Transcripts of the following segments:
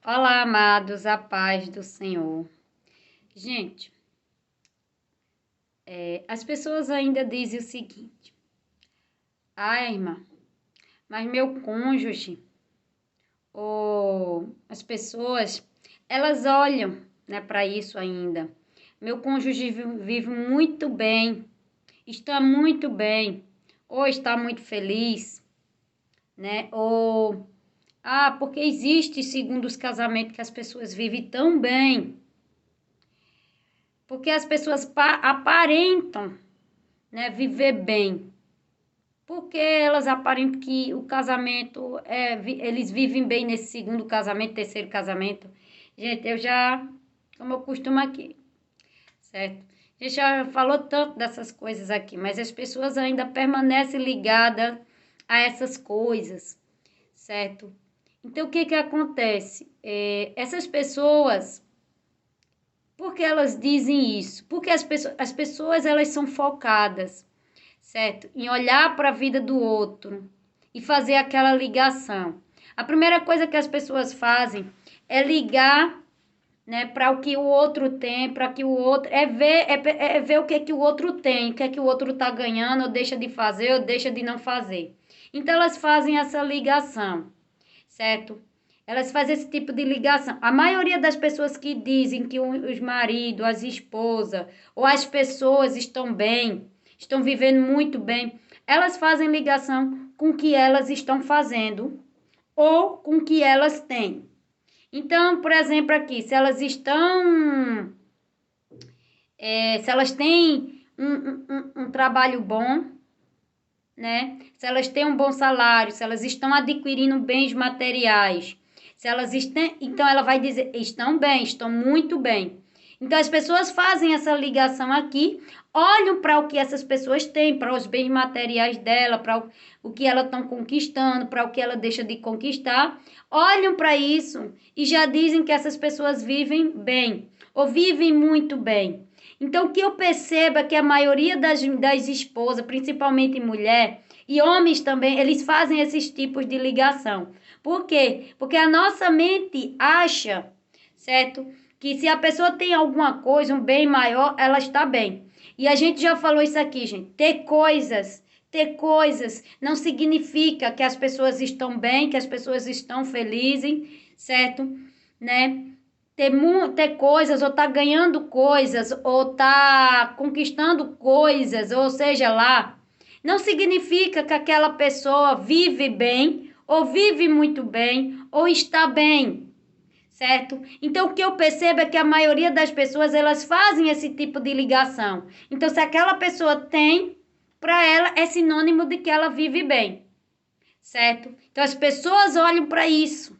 Olá, amados, a paz do Senhor. Gente, as pessoas ainda dizem o seguinte: irmã, mas meu cônjuge, ou as pessoas, elas olham, né, para isso ainda. Meu cônjuge vive muito bem, está muito bem, ou está muito feliz, né? Porque existe segundo os casamentos que as pessoas vivem tão bem. Porque as pessoas aparentam, né, viver bem. Porque elas aparentam que o casamento, eles vivem bem nesse segundo casamento, terceiro casamento. Gente, como eu costumo aqui, certo? A gente já falou tanto dessas coisas aqui, mas as pessoas ainda permanecem ligadas a essas coisas, certo? Então, o que que acontece? Essas pessoas, por que elas dizem isso? Porque as pessoas elas são focadas, certo? Em olhar para a vida do outro e fazer aquela ligação. A primeira coisa que as pessoas fazem é ligar, né, para o que o outro tem, para que o outro é ver o que que o outro tem, o que é que o outro está ganhando, ou deixa de fazer, ou deixa de não fazer. Então elas fazem essa ligação, certo? Elas fazem esse tipo de ligação. A maioria das pessoas que dizem que os maridos, as esposas ou as pessoas estão bem, estão vivendo muito bem, elas fazem ligação com o que elas estão fazendo ou com o que elas têm. Então, por exemplo, aqui, se elas têm um trabalho bom, né? Se elas têm um bom salário, se elas estão adquirindo bens materiais, se elas estão, então ela vai dizer, estão bem, estão muito bem. Então as pessoas fazem essa ligação aqui, olham para o que essas pessoas têm, para os bens materiais dela, para o que elas estão conquistando, para o que ela deixa de conquistar, olham para isso e já dizem que essas pessoas vivem bem, ou vivem muito bem. Então, o que eu percebo é que a maioria das esposas, principalmente mulher, e homens também, eles fazem esses tipos de ligação. Por quê? Porque a nossa mente acha, certo? Que se a pessoa tem alguma coisa, um bem maior, ela está bem. E a gente já falou isso aqui, gente. Ter coisas não significa que as pessoas estão bem, que as pessoas estão felizes, certo? Né? Ter coisas, ou tá ganhando coisas, ou tá conquistando coisas, ou seja lá, não significa que aquela pessoa vive bem, ou vive muito bem, ou está bem, certo? Então, o que eu percebo é que a maioria das pessoas, elas fazem esse tipo de ligação. Então, se aquela pessoa tem, para ela é sinônimo de que ela vive bem, certo? Então, as pessoas olham para isso,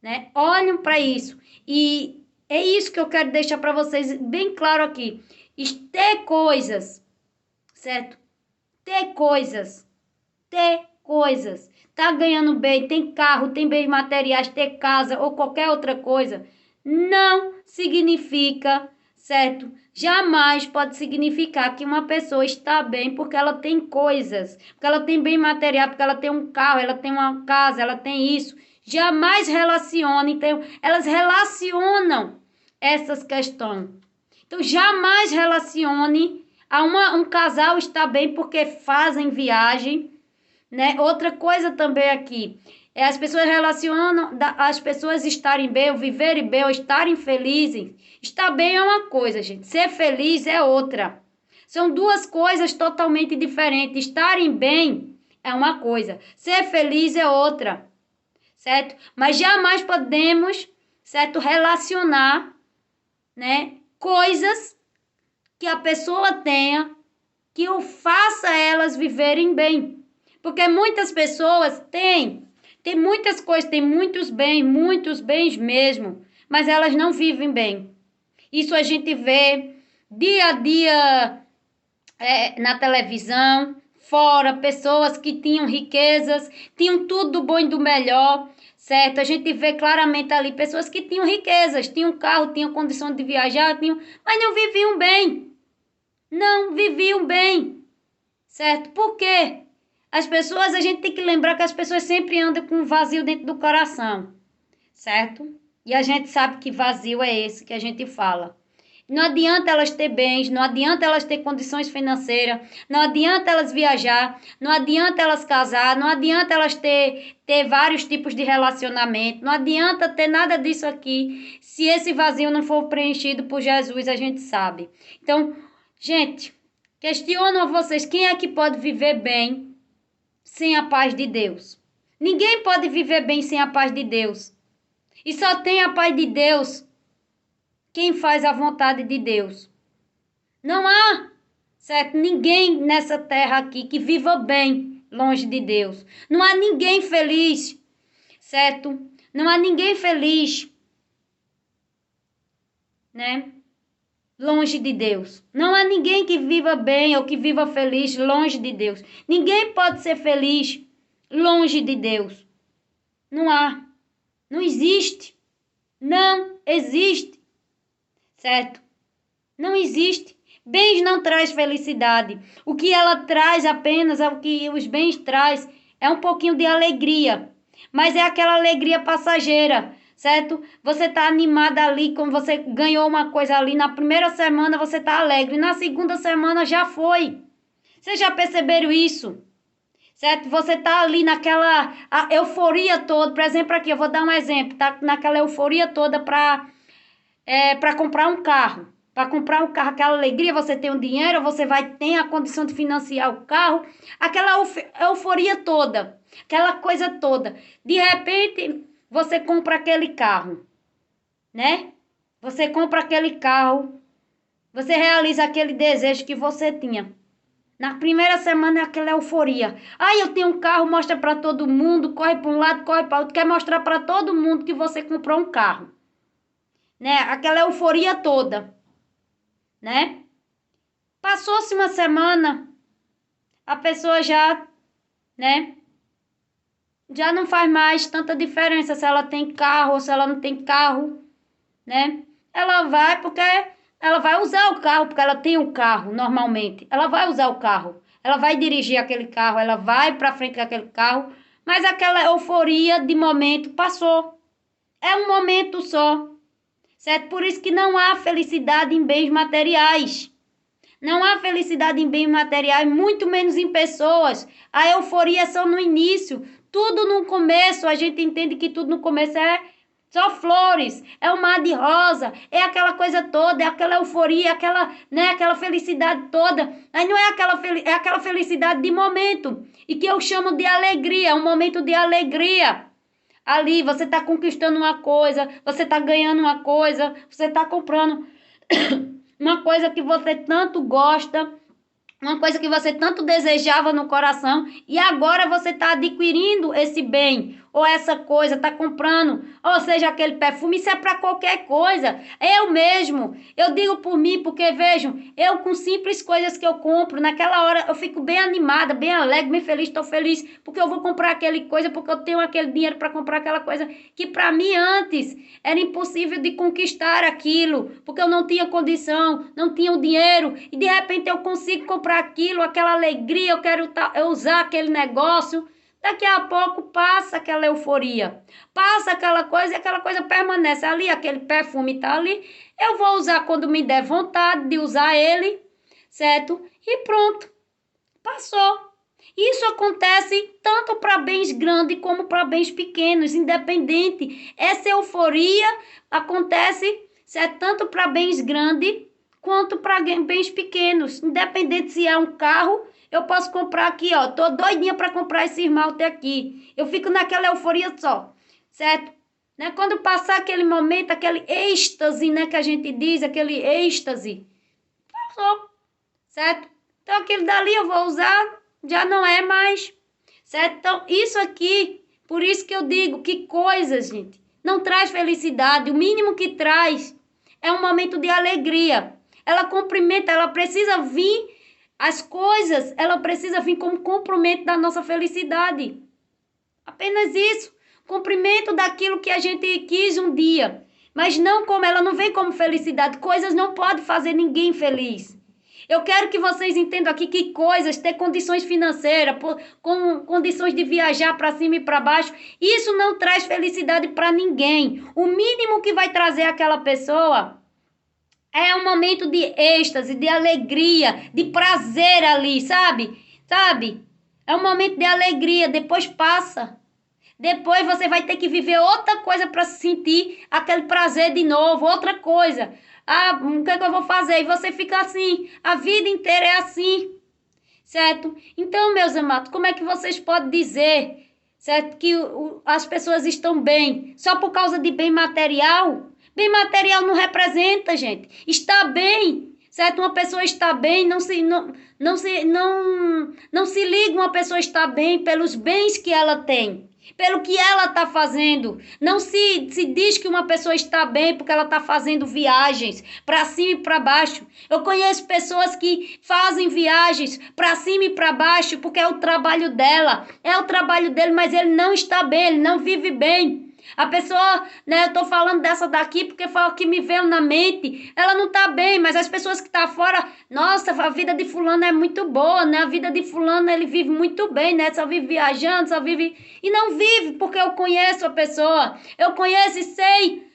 né? Olham para isso. E é isso que eu quero deixar para vocês bem claro aqui. Ter coisas, certo? Ter coisas. Ter coisas. Tá ganhando bem, tem carro, tem bens materiais, ter casa ou qualquer outra coisa, não significa, certo? Jamais pode significar que uma pessoa está bem porque ela tem coisas, porque ela tem bem material, porque ela tem um carro, ela tem uma casa, ela tem isso. Jamais relaciona, então elas relacionam essas questões. Então jamais relacione um casal está bem porque fazem viagem, né? Outra coisa também aqui é as pessoas relacionam as pessoas estarem bem, ou viverem bem, ou estarem felizes. Estar bem é uma coisa, gente. Ser feliz é outra. São duas coisas totalmente diferentes. Estarem bem é uma coisa, ser feliz é outra, certo? Mas jamais podemos, certo, relacionar, né, coisas que a pessoa tenha que o faça elas viverem bem. Porque muitas pessoas têm muitas coisas, têm muitos bens mesmo, mas elas não vivem bem. Isso a gente vê dia a dia na televisão, fora, pessoas que tinham riquezas, tinham tudo do bom e do melhor, certo? A gente vê claramente ali pessoas que tinham riquezas, tinham carro, tinham condição de viajar, mas não viviam bem. Não viviam bem, certo? Por quê? A gente tem que lembrar que as pessoas sempre andam com um vazio dentro do coração, certo? E a gente sabe que vazio é esse que a gente fala. Não adianta elas ter bens, não adianta elas ter condições financeiras, não adianta elas viajar, não adianta elas casar, não adianta elas ter vários tipos de relacionamento, não adianta ter nada disso aqui, se esse vazio não for preenchido por Jesus, a gente sabe. Então, gente, questiono a vocês, quem é que pode viver bem sem a paz de Deus? Ninguém pode viver bem sem a paz de Deus. E só tem a paz de Deus quem faz a vontade de Deus. Não há, certo? Ninguém nessa terra aqui que viva bem longe de Deus. Não há ninguém feliz, certo? Não há ninguém feliz, né? Longe de Deus. Não há ninguém que viva bem ou que viva feliz longe de Deus. Ninguém pode ser feliz longe de Deus. Não há. Não existe. Não existe. Certo? Não existe. Bens não traz felicidade. O que ela traz apenas, o que os bens traz, é um pouquinho de alegria. Mas é aquela alegria passageira, certo? Você tá animada ali, quando você ganhou uma coisa ali, na primeira semana você tá alegre, na segunda semana já foi. Vocês já perceberam isso? Certo? Você tá ali naquela euforia toda, por exemplo, aqui, eu vou dar um exemplo, tá naquela euforia toda para comprar um carro. Para comprar um carro, aquela alegria, você tem o dinheiro, você vai ter a condição de financiar o carro, aquela euforia toda, aquela coisa toda. De repente, você compra aquele carro, né? Você compra aquele carro, você realiza aquele desejo que você tinha. Na primeira semana é aquela euforia. Ai, eu tenho um carro, mostra para todo mundo, corre para um lado, corre para outro, quer mostrar para todo mundo que você comprou um carro. Né? Aquela euforia toda, né? Passou-se uma semana, a pessoa já, né? Já não faz mais tanta diferença se ela tem carro ou se ela não tem carro, né? Ela vai porque ela vai usar o carro, porque ela tem um carro normalmente. Ela vai usar o carro, ela vai dirigir aquele carro, ela vai para frente daquele carro, mas aquela euforia de momento passou. É um momento só. Certo? Por isso que não há felicidade em bens materiais. Não há felicidade em bens materiais, muito menos em pessoas. A euforia é só no início. Tudo no começo, a gente entende que tudo no começo é só flores, é um mar de rosa, é aquela coisa toda, é aquela euforia, aquela felicidade toda. Aí não é é aquela felicidade de momento, e que eu chamo de alegria, é um momento de alegria. Ali você está conquistando uma coisa, você está ganhando uma coisa, você está comprando uma coisa que você tanto gosta, uma coisa que você tanto desejava no coração e agora você está adquirindo esse bem ou essa coisa, está comprando, ou seja, aquele perfume, isso é para qualquer coisa. Eu mesmo, eu digo por mim, porque vejam, eu com simples coisas que eu compro, naquela hora eu fico bem animada, bem alegre, bem feliz, estou feliz, porque eu vou comprar aquela coisa, porque eu tenho aquele dinheiro para comprar aquela coisa que para mim antes era impossível de conquistar aquilo, porque eu não tinha condição, não tinha o dinheiro, e de repente eu consigo comprar aquilo, aquela alegria, eu quero usar aquele negócio. Daqui a pouco passa aquela euforia, passa aquela coisa e aquela coisa permanece ali, aquele perfume tá ali. Eu vou usar quando me der vontade de usar ele, certo? E pronto, passou. Isso acontece tanto para bens grandes como para bens pequenos, independente. Essa euforia acontece, certo? Tanto para bens grandes quanto para bens pequenos, independente se é um carro. Eu posso comprar aqui, ó. Tô doidinha para comprar esse esmalte aqui. Eu fico naquela euforia só, certo? Né? Quando passar aquele momento, aquele êxtase, né, que a gente diz, aquele êxtase, passou, certo? Então aquilo dali eu vou usar, já não é mais, certo? Então isso aqui, por isso que eu digo que coisas, gente, não traz felicidade. O mínimo que traz é um momento de alegria. Ela cumprimenta, ela precisa vir. As coisas, ela precisa vir como cumprimento da nossa felicidade. Apenas isso. Cumprimento daquilo que a gente quis um dia. Mas não como, ela não vem como felicidade. Coisas não podem fazer ninguém feliz. Eu quero que vocês entendam aqui que coisas, ter condições financeiras, com condições de viajar para cima e para baixo, isso não traz felicidade para ninguém. O mínimo que vai trazer aquela pessoa é um momento de êxtase, de alegria, de prazer ali, sabe? Sabe? É um momento de alegria, depois passa. Depois você vai ter que viver outra coisa para sentir aquele prazer de novo, outra coisa. Ah, o que é que eu vou fazer? E você fica assim, a vida inteira é assim, certo? Então, meus amados, como é que vocês podem dizer, certo, que as pessoas estão bem só por causa de bem material? Bem material não representa, gente. Está bem, certo? Uma pessoa está bem, não se liga uma pessoa está bem pelos bens que ela tem, pelo que ela está fazendo. Não se diz que uma pessoa está bem porque ela está fazendo viagens para cima e para baixo. Eu conheço pessoas que fazem viagens para cima e para baixo porque é o trabalho dela, é o trabalho dele, mas ele não está bem, ele não vive bem. A pessoa, né, eu tô falando dessa daqui porque foi o que me veio na mente. Ela não tá bem, mas as pessoas que tá fora, nossa, a vida de fulano é muito boa, né? A vida de fulano, ele vive muito bem, né? Só vive viajando, só vive... E não vive porque eu conheço a pessoa. Eu conheço e sei,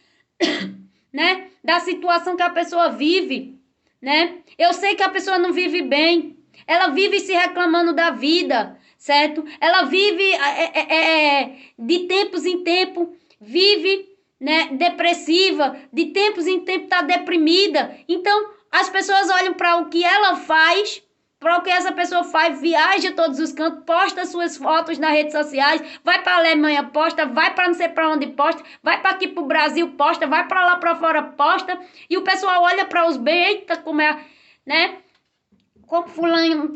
né, da situação que a pessoa vive, né? Eu sei que a pessoa não vive bem. Ela vive se reclamando da vida, certo? Ela vive de tempos em tempo, vive, né, depressiva, de tempos em tempo está deprimida. Então, as pessoas olham para o que ela faz, para o que essa pessoa faz, viaja a todos os cantos, posta suas fotos nas redes sociais, vai para a Alemanha, posta, vai para não sei para onde, posta, vai para aqui para o Brasil, posta, vai para lá para fora, posta, e o pessoal olha para os bens, eita, como é, né? Como fulano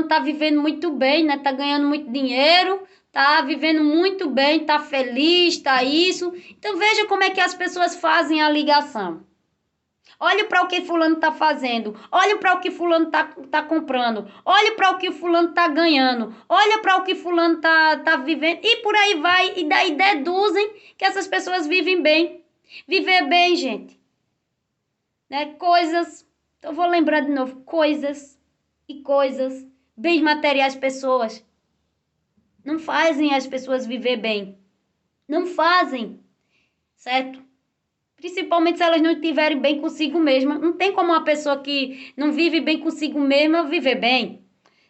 tá vivendo muito bem, né? Tá ganhando muito dinheiro, tá vivendo muito bem, tá feliz, tá isso. Então veja como é que as pessoas fazem a ligação. Olha para o que fulano tá fazendo, olha para o que fulano tá comprando, olha para o que fulano tá ganhando, olha para o que fulano tá vivendo e por aí vai. E daí deduzem que essas pessoas vivem bem. Viver bem, gente, né? Coisas... Eu vou lembrar de novo, coisas e coisas, bens materiais, pessoas, não fazem as pessoas viver bem. Não fazem, certo? Principalmente se elas não estiverem bem consigo mesma. Não tem como uma pessoa que não vive bem consigo mesma viver bem,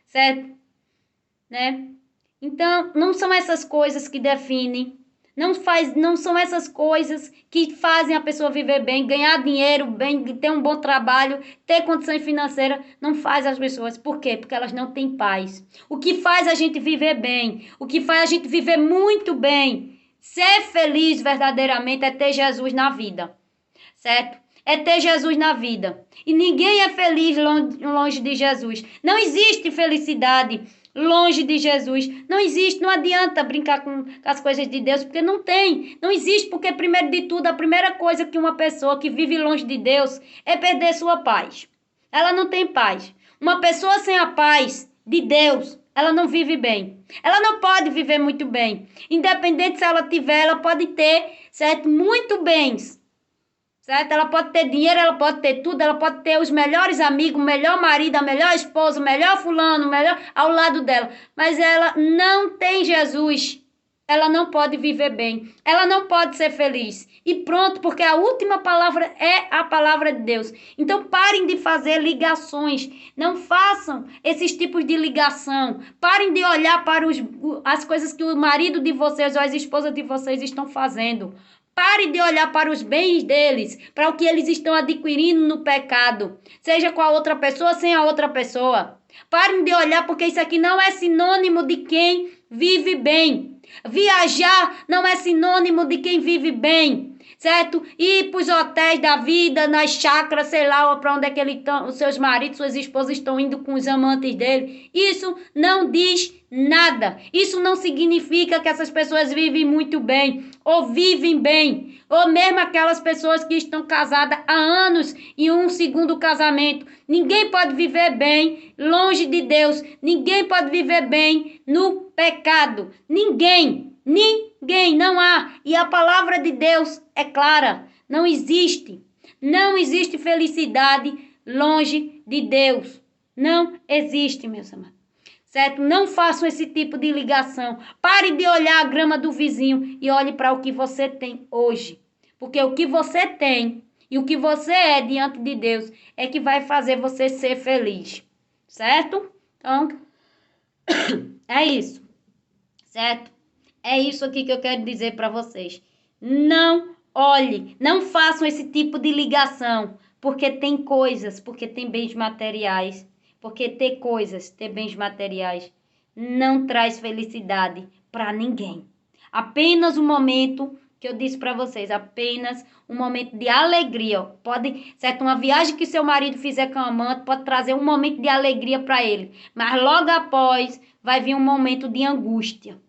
certo? Né? Então, não são essas coisas que definem. Não são essas coisas que fazem a pessoa viver bem, ganhar dinheiro, bem, ter um bom trabalho, ter condições financeiras. Não faz as pessoas. Por quê? Porque elas não têm paz. O que faz a gente viver bem, o que faz a gente viver muito bem, ser feliz verdadeiramente é ter Jesus na vida, certo? É ter Jesus na vida. E ninguém é feliz longe de Jesus. Não existe felicidade longe de Jesus. Não existe, não adianta brincar com as coisas de Deus, porque não tem. Não existe, porque primeiro de tudo, a primeira coisa que uma pessoa que vive longe de Deus é perder sua paz. Ela não tem paz. Uma pessoa sem a paz de Deus, ela não vive bem. Ela não pode viver muito bem. Independente se ela tiver, ela pode ter, certo, muito bens. Certo? Ela pode ter dinheiro, ela pode ter tudo, ela pode ter os melhores amigos, o melhor marido, a melhor esposa, o melhor fulano, o melhor ao lado dela. Mas ela não tem Jesus. Ela não pode viver bem. Ela não pode ser feliz. E pronto, porque a última palavra é a palavra de Deus. Então parem de fazer ligações. Não façam esses tipos de ligação. Parem de olhar para as coisas que o marido de vocês ou as esposas de vocês estão fazendo. Pare de olhar para os bens deles, para o que eles estão adquirindo no pecado, seja com a outra pessoa, sem a outra pessoa. Parem de olhar, porque isso aqui não é sinônimo de quem vive bem. Viajar não é sinônimo de quem vive bem, certo? Ir para os hotéis da vida, nas chácaras, sei lá, para onde é que os seus maridos, suas esposas estão indo com os amantes dele. Isso não diz nada. Isso não significa que essas pessoas vivem muito bem, ou vivem bem, ou mesmo aquelas pessoas que estão casadas há anos em um segundo casamento. Ninguém pode viver bem longe de Deus. Ninguém pode viver bem no pecado. Ninguém, não há. E a palavra de Deus é clara. Não existe felicidade longe de Deus. Não existe, meus amados. Certo? Não façam esse tipo de ligação. Pare de olhar a grama do vizinho e olhe para o que você tem hoje. Porque o que você tem e o que você é diante de Deus é que vai fazer você ser feliz. Certo? Então, é isso. Certo? É isso aqui que eu quero dizer para vocês. Não olhe, não façam esse tipo de ligação, porque tem coisas, porque tem bens materiais, porque ter coisas, ter bens materiais, não traz felicidade para ninguém. Apenas um momento que eu disse para vocês, apenas um momento de alegria. Pode, certo? Uma viagem que seu marido fizer com a amante pode trazer um momento de alegria para ele, mas logo após vai vir um momento de angústia.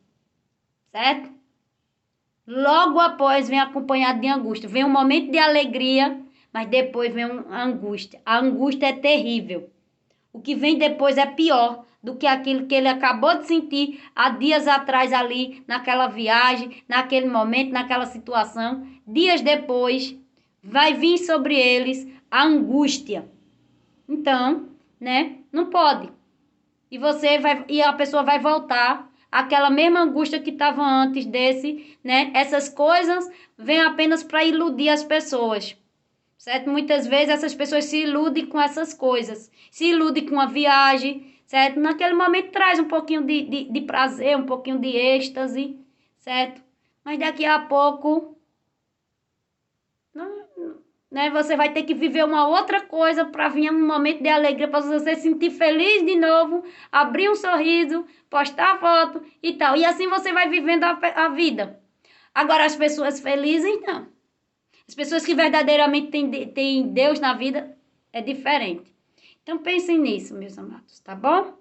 Certo? Logo após vem acompanhado de angústia. Vem um momento de alegria, mas depois vem uma angústia. A angústia é terrível. O que vem depois é pior do que aquilo que ele acabou de sentir há dias atrás ali, naquela viagem, naquele momento, naquela situação. Dias depois, vai vir sobre eles a angústia. Então, né? Não pode. E a pessoa vai voltar aquela mesma angústia que estava antes desse, né? Essas coisas vêm apenas para iludir as pessoas, certo? Muitas vezes essas pessoas se iludem com essas coisas, se iludem com a viagem, certo? Naquele momento traz um pouquinho de prazer, um pouquinho de êxtase, certo? Mas daqui a pouco, né? Você vai ter que viver uma outra coisa para vir um momento de alegria, para você se sentir feliz de novo, abrir um sorriso, postar foto e tal. E assim você vai vivendo a vida. Agora, as pessoas felizes, não. As pessoas que verdadeiramente têm Deus na vida, é diferente. Então, pensem nisso, meus amados, tá bom?